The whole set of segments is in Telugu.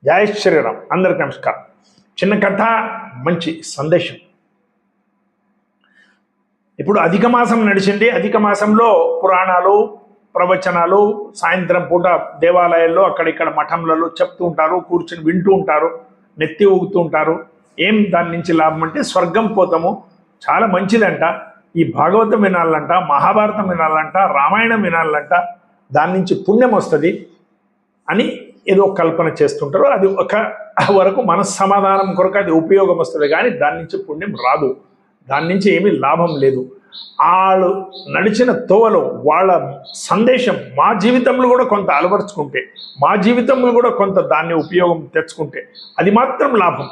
జై శ్రీరామ్. అందరికి నమస్కారం. చిన్న కథ, మంచి సందేశం. ఇప్పుడు అధిక మాసం నడిచింది. అధిక మాసంలో పురాణాలు, ప్రవచనాలు సాయంత్రం పూట దేవాలయాల్లో అక్కడిక్కడ మఠంలలో చెప్తూ ఉంటారు, కూర్చుని వింటూ ఉంటారు, నెత్తి ఊగుతూ ఉంటారు. ఏం దాని నుంచి లాభం అంటే స్వర్గం పోతాము, చాలా మంచిదంట, ఈ భాగవతం వినాలంట, మహాభారతం వినాలంట, రామాయణం వినాలంట, దాని నుంచి పుణ్యం వస్తుంది అని ఏదో కల్పన చేస్తుంటారు. అది ఒక వరకు మనస్సమాధానం కొరకు అది ఉపయోగం వస్తుంది, కానీ దాని నుంచి పుణ్యం రాదు, దాని నుంచి ఏమీ లాభం లేదు. వాళ్ళు నడిచిన తోవలో వాళ్ళ సందేశం మా జీవితంలో కూడా కొంత అలవరుచుకుంటే, మా జీవితంలో కూడా కొంత దాన్ని ఉపయోగం తెచ్చుకుంటే అది మాత్రం లాభం.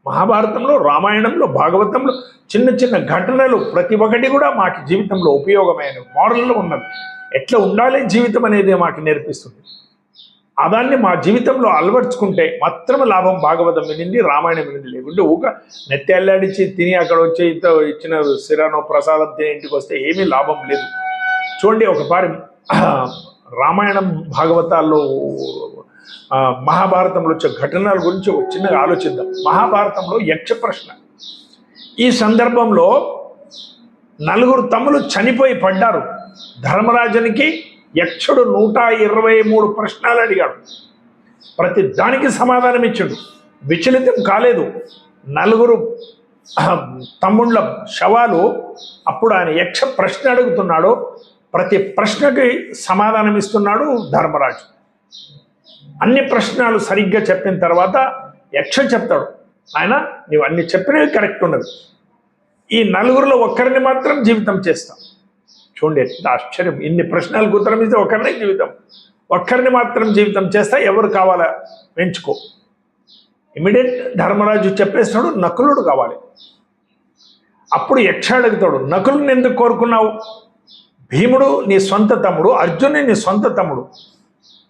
మహాభారతంలో, రామాయణంలో, భాగవతంలో చిన్న చిన్న ఘటనలు ప్రతి ఒక్కటి కూడా మాకు జీవితంలో ఉపయోగమైన మోరల్లో ఉన్నది. ఎట్లా ఉండాలి జీవితం అనేది మాకు నేర్పిస్తుంది. దాన్ని మా జీవితంలో అలవర్చుకుంటే మాత్రం లాభం. భాగవతం వినింది, రామాయణం వినింది లేకుంటే ఊక నెత్తి అల్లాడిచ్చి తిని అక్కడ వచ్చి ఇచ్చిన సిరానో ప్రసాదం తిని ఇంటికి వస్తే ఏమీ లాభం లేదు. చూడండి, ఒకసారి రామాయణం, భాగవతాల్లో, మహాభారతంలో వచ్చే ఘటనల గురించి చిన్నగా ఆలోచిద్దాం. మహాభారతంలో యక్ష ప్రశ్న. ఈ సందర్భంలో 4 తమ్ములు చనిపోయి పడ్డారు. ధర్మరాజునికి యక్షుడు 123 ప్రశ్నలు అడిగాడు. ప్రతి దానికి సమాధానం ఇచ్చాడు, విచలితం కాలేదు. 4 తమ్ముళ్ళ శవాలు. అప్పుడు ఆయన యక్ష ప్రశ్న అడుగుతున్నాడు, ప్రతి ప్రశ్నకి సమాధానం ఇస్తున్నాడు ధర్మరాజు. అన్ని ప్రశ్నలు సరిగ్గా చెప్పిన తర్వాత యక్ష చెప్తాడు, ఆయన నీవు అన్ని చెప్పినవి కరెక్ట్ ఉన్నది, ఈ 4లో ఒక్కరిని మాత్రం జీవితం చేస్తాం. చూడండి ఎంత ఆశ్చర్యం. ఇన్ని ప్రశ్నలకు ఉత్తరం ఇస్తే ఒకరినే జీవితం, ఒక్కరిని మాత్రం జీవితం చేస్తా, ఎవరు కావాలా ఎంచుకో. ఇమీడియట్ ధర్మరాజు చెప్పేస్తాడు, నకులుడు కావాలి. అప్పుడు యక్ష అడుగుతాడు, నకులుని ఎందుకు కోరుకున్నావు? భీముడు నీ సొంత తమ్ముడు, అర్జునుడు నీ సొంత తమ్ముడు,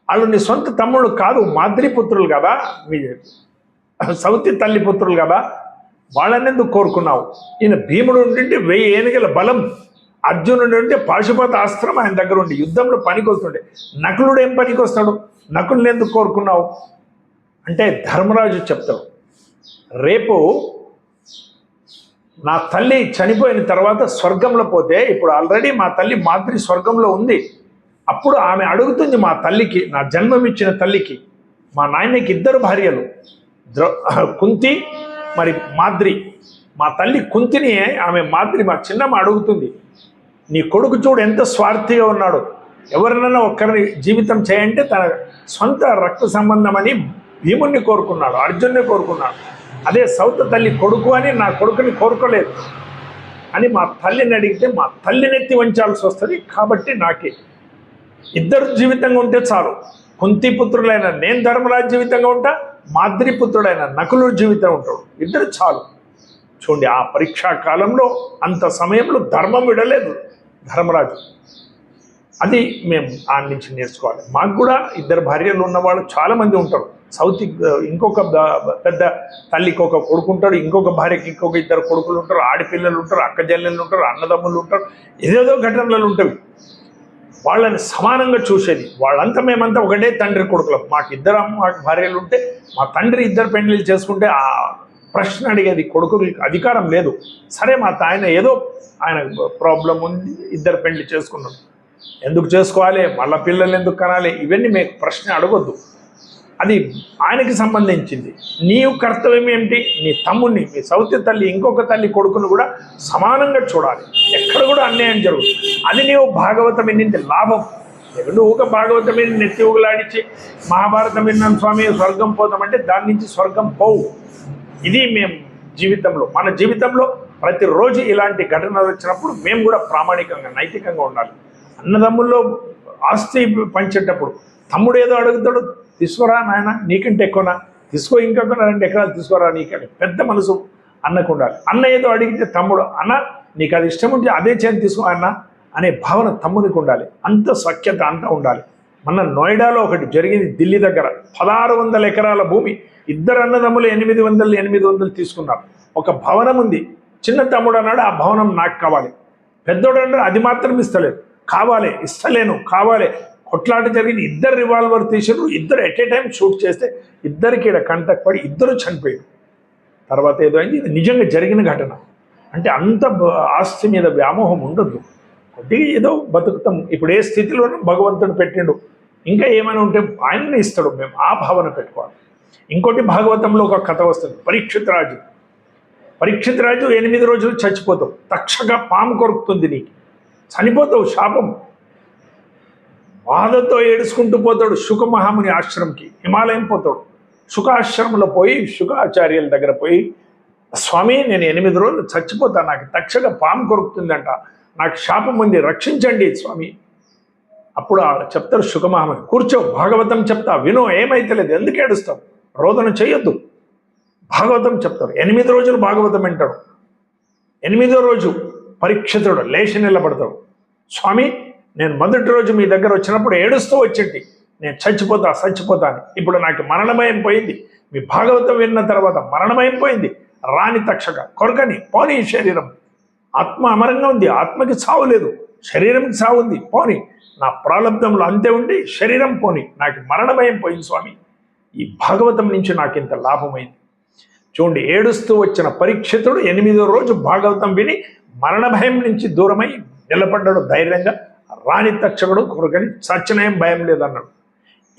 వాళ్ళు నీ సొంత తమ్ముడు కాదు, మాద్రిపుత్రులు కదా, మీ సౌతి తల్లి పుత్రులు కదా, వాళ్ళని ఎందుకు కోరుకున్నావు? ఈయన భీముడు ఉంటుంటే 1000 ఏనుగుల బలం, అర్జునుడు ఉంటే పాశుపత అస్త్రం ఆయన దగ్గర ఉండి యుద్ధంలో పనికి వస్తుండే, నకులుడు ఏం పనికి వస్తాడు? నకులుని ఎందుకు కోరుకున్నావు అంటే ధర్మరాజు చెప్తాడు, రేపు నా తల్లి చనిపోయిన తర్వాత స్వర్గంలో పోతే, ఇప్పుడు ఆల్రెడీ మా తల్లి మాద్రి స్వర్గంలో ఉంది, అప్పుడు ఆమె అడుగుతుంది మా తల్లికి, నా జన్మమిచ్చిన తల్లికి, మా నాయనకి 2 భార్యలు, కుంతి మరి మాద్రి. మా తల్లి కుంతిని ఆమె మాద్రి, మా చిన్నమ్మ అడుగుతుంది, నీ కొడుకు చూడు ఎంత స్వార్థిగా ఉన్నాడు, ఎవరినైనా ఒక్కరిని జీవితం చేయంటే తన సొంత రక్త సంబంధం అని భీముడిని కోరుకున్నాడు, అర్జునుని కోరుకున్నాడు. అదే సౌత తల్లి కొడుకు అని నా కొడుకుని కోరుకోలేదు అని మా తల్లిని అడిగితే మా తల్లినెత్తి వంచాల్సి వస్తుంది. కాబట్టి నాకే 2 జీవితంగా ఉంటే చాలు. కుంతి పుత్రులైన నేను ధర్మరాజు జీవితంగా ఉంటా, మాద్రి పుత్రుడైన నకులుడు జీవితం ఉంటాడు, 2 చాలు. చూడండి, ఆ పరీక్షా కాలంలో అంత సమయంలో ధర్మం విడలేదు ధర్మరాజు. అది మేము ఆయన నుంచి నేర్చుకోవాలి. మాకు కూడా 2 భార్యలు ఉన్నవాళ్ళు చాలామంది ఉంటారు. సౌత్ ఇంకొక పెద్ద తల్లికి ఒక కొడుకు ఉంటాడు, ఇంకొక భార్యకి ఇంకొక 2 కొడుకులు ఉంటారు, ఆడపిల్లలు ఉంటారు, అక్కజల్లెలు ఉంటారు, అన్నదమ్ములు ఉంటారు, ఏదేదో ఘటనలు ఉంటాయి. వాళ్ళని సమానంగా చూసేది. వాళ్ళంతా మేమంతా ఒకటే తండ్రి కొడుకులం. మాకు 2 భార్యలు ఉంటే మా తండ్రి 2 పెండ్లిలు చేసుకుంటే ఆ ప్రశ్న అడిగేది కొడుకులకి అధికారం లేదు. సరే, మా ఆయన ఏదో ఆయన ప్రాబ్లం ఉంది, 2 పెండ్లి చేసుకున్నాడు, ఎందుకు చేసుకోవాలి, మళ్ళీ పిల్లలు ఎందుకు కనాలి, ఇవన్నీ మీకు ప్రశ్న అడగొద్దు, అది ఆయనకి సంబంధించింది. నీవు కర్తవ్యం ఏమిటి? నీ తమ్ముడిని, మీ సౌతి తల్లి ఇంకొక తల్లి కొడుకును కూడా సమానంగా చూడాలి, ఎక్కడ కూడా అన్యాయం జరుగుతుంది. అది నీవు భాగవతం వినింది లాభం. ఎవరు ఊక భాగవతం విని నెత్తి ఊగలాడించి మహాభారతం విన్నాం స్వామి స్వర్గం పోతామంటే దాని నుంచి స్వర్గం పోవు. ఇది మేము జీవితంలో, మన జీవితంలో ప్రతిరోజు ఇలాంటి ఘటనలు వచ్చినప్పుడు మేము కూడా ప్రామాణికంగా, నైతికంగా ఉండాలి. అన్నదమ్ముల్లో ఆస్తి పంచేటప్పుడు తమ్ముడు ఏదో అడుగుతాడు, తీసుకురా నాయన, నీకంటే ఎక్కువనా, తీసుకో, ఇంకొక 2 ఎకరాలు తీసుకోరా, నీకంటే పెద్ద మనసు అన్నకు ఉండాలి. అన్న ఏదో అడిగితే తమ్ముడు, అన్న నీకు అది ఇష్టం ఉంటే అదే చేతి తీసుకో అన్న అనే భావన తమ్మునికి ఉండాలి. అంత సఖ్యత అంతా ఉండాలి. మన నోయిడాలో ఒకటి జరిగింది, ఢిల్లీ దగ్గర 1600 ఎకరాల భూమి, 2 అన్నదమ్ములు 800 తీసుకున్నారు. ఒక భవనం ఉంది. చిన్న తమ్ముడు అన్నాడు, ఆ భవనం నాకు కావాలి. పెద్దోడు అన్నాడు, అది మాత్రం ఇస్తలేదు, కావాలి, ఇస్తలేను, కావాలి. కొట్లాట జరిగింది, ఇద్దరు రివాల్వర్ తీసారు, ఇద్దరు ఎట్ ఏ టైం షూట్ చేస్తే ఇద్దరికి ఇక్కడ కంటకు పడి ఇద్దరు చనిపోయారు. తర్వాత ఏదో అయింది, ఇది నిజంగా జరిగిన ఘటన. అంటే అంత ఆస్తి మీద వ్యామోహం ఉండొద్దు, కొద్దిగా ఏదో బతుకుతాం. ఇప్పుడు ఏ స్థితిలోనూ భగవంతుడు పెట్టిండు, ఇంకా ఏమైనా ఉంటే ఆయన్ని ఇస్తాడు, మేము ఆ భావన పెట్టుకోవాలి. ఇంకోటి భాగవతంలో ఒక కథ వస్తుంది, పరీక్షిత్ రాజు 8 రోజులు చచ్చిపోతావు, తక్షగా పాము కొరుకుతుంది, నీకు చనిపోతావు, శాపం. బాధతో ఏడుచుకుంటూ పోతాడు శుక మహాముని ఆశ్రమంకి, హిమాలయం పోతాడు. శుకాశ్రమంలో పోయి శుకాచార్యుల దగ్గర పోయి, స్వామి నేను 8 రోజులు చచ్చిపోతా, నాకు తక్షగా పాము కొరుకుతుందంట, నాకు శాపం ఉంది, రక్షించండి స్వామి. అప్పుడు చెప్తారు శుకమహాముని, కూర్చో భాగవతం చెప్తా వినో, ఏమైతలేదు, ఎందుకు ఏడుస్తావు, రోదన చేయొద్దు, భాగవతం చెప్తారు. 8 రోజులు భాగవతం వింటాడు. 8వ రోజు పరీక్షితుడు లేచి నిలబడతాడు, స్వామి నేను మొదటి రోజు మీ దగ్గర వచ్చినప్పుడు ఏడుస్తూ వచ్చేటి, నేను చచ్చిపోతా అని, ఇప్పుడు నాకు మరణభయం పోయింది, మీ భాగవతం విన్న తర్వాత మరణభయం పోయింది, రాని తక్షక కొరకని పోనీ శరీరం, ఆత్మ అమరంగా ఉంది, ఆత్మకి చావు లేదు, శరీరంకి చావు ఉంది, పోని నా ప్రారంభంలో అంతే ఉండి శరీరం పోని, నాకు మరణభయం పోయింది స్వామి, ఈ భాగవతం నుంచి నాకు ఇంత లాభమైంది. చూడండి, ఏడుస్తూ వచ్చిన పరీక్షితుడు 8వ రోజు భాగవతం విని మరణ భయం నుంచి దూరమై నిలబడ్డాడు ధైర్యంగా, రాని తక్షకుడు కొరకని సత్యనయం భయం లేదన్నాడు.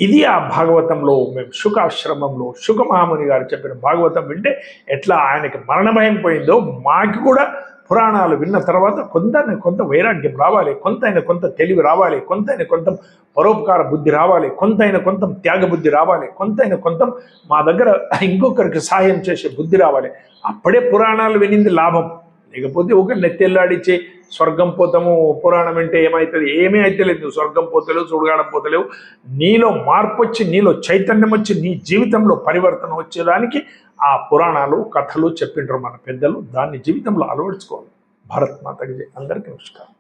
ఇది ఆ భాగవతంలో మేము శుకాశ్రమంలో శుకమహాముని గారు చెప్పిన భాగవతం వింటే ఎట్లా ఆయనకి మరణ భయం పోయిందో, మాకు కూడా పురాణాలు విన్న తర్వాత కొంత వైరాగ్యం రావాలి, కొంత తెలివి రావాలి, కొంత పరోపకార బుద్ధి రావాలి, కొంత త్యాగ బుద్ధి రావాలి, కొంత మా దగ్గర ఇంకొకరికి సహాయం చేసే బుద్ధి రావాలి. అప్పుడే పురాణాలు వినింది లాభం. లేకపోతే ఒక నెత్తెల్లాడిచ్చే స్వర్గం పోతాము, పురాణం అంటే ఏమవుతుంది, ఏమీ అయితే లేదు, స్వర్గం పోతలేవు, సుడుగాడం పోతలేవు. నీలో మార్పు వచ్చి, నీలో చైతన్యం వచ్చి, నీ జీవితంలో పరివర్తన వచ్చేదానికి ఆ పురాణాలు కథలు చెప్పిండ్రు మన పెద్దలు. దాన్ని జీవితంలో అలవర్చుకోవాలి. భారత్ మాతకి జై. అందరికీ నమస్కారం.